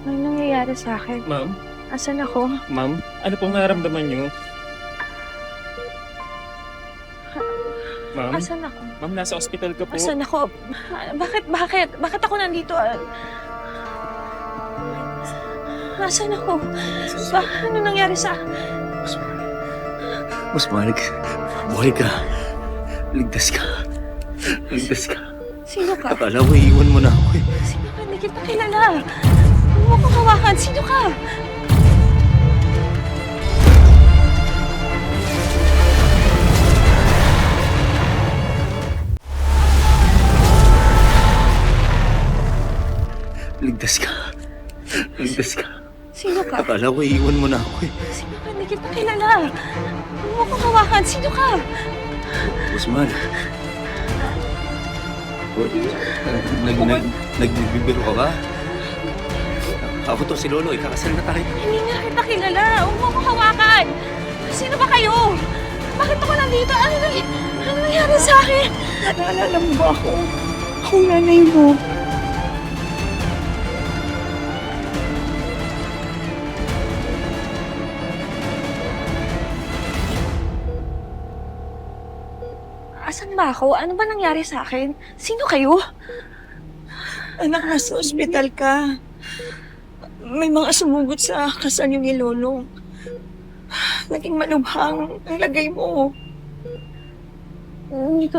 Ano nangyayari sa akin? Ma'am? Asan ako? Ma'am? Ano pong nararamdaman niyo? Ma'am? Asan ako? Ma'am, nasa ospital ka po. Asan ako? Bakit ako nandito? Asan ako? Ano nangyari sa... Mas mahal ka. Buhay ka. Ligtas ka. Ligtas ka. Sino ka? Akala ko iiwan mo na ako eh. Sino ka? Hindi kita kilala. Huwag mo kong hawakan. Sino ka? Ligtas ka. Ligtas ka. Sino ka? Akala ko iiwan mo na ako eh. Sino ka? Hindi kita kilala. Huwag mo kong hawakan. Sino ka? Usman. Nagbibiro ka ba? Ako to si Lolo, ikakasal na tayo. Hindi nga kita kilala. Huwag mo kong hawakan. Sino ba kayo? Bakit ako nandito? Ano nangyari sa akin? Naalala mo ba ako? Akong nanay mo. Asan ba ako? Ano ba nangyari sa akin? Sino kayo? Anak, nasa ospital ka. May mga sumugot sa kasal yung ni Lolo. Naging malubhang ang lagay mo. Hindi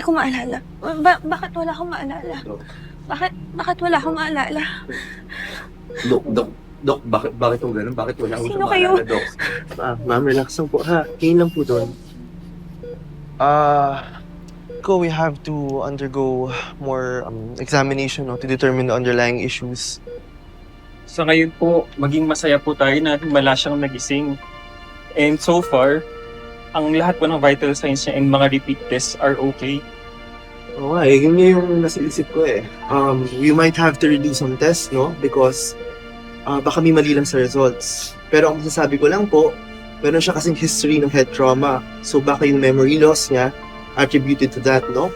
ko maalala. Bakit wala akong maalala? Bakit wala akong maalala? Dok, bakit kung gano'n? Bakit wala akong Sino kayo? Dok? Ma'am, relax lang po ha. Tingin lang po doon. We have to undergo more examination to determine the underlying issues. Sa ngayon po, maging masaya po tayo na wala siyang nagising. And so far, ang lahat po ng vital signs niya and mga repeat tests are okay. Oo nga yun nga yung nasa isip ko eh. We might have to redo some tests, no? Because baka may mali lang sa results. Pero ang masasabi ko lang po, meron siya kasing history ng head trauma. So baka yung memory loss niya attributed to that, no?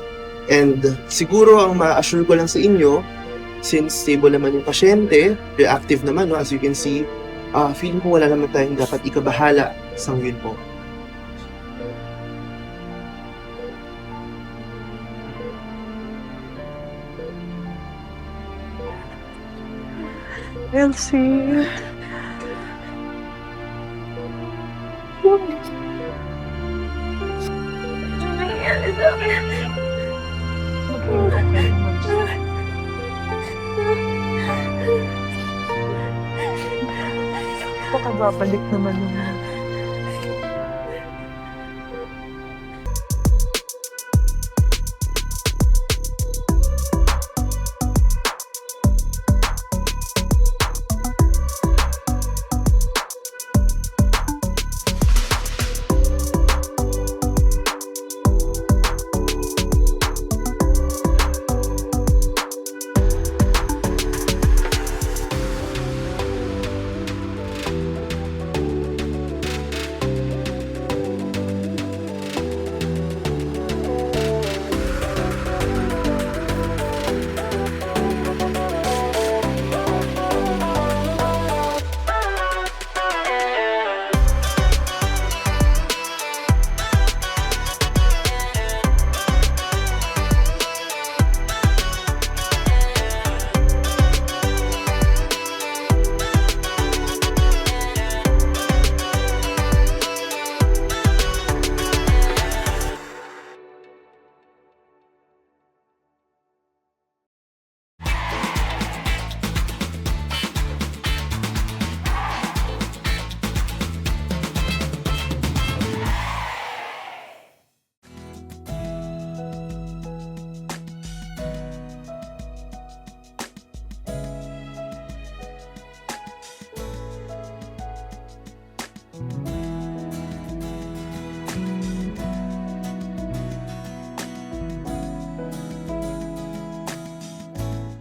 And siguro ang ma-assure ko lang sa inyo, since stable naman yung pasyente, reactive naman, no? As you can see, feeling ko wala naman tayong dapat ikabahala sa ngayon po. Elsie. Ano nangyayari sa akin? Baka babalik naman yung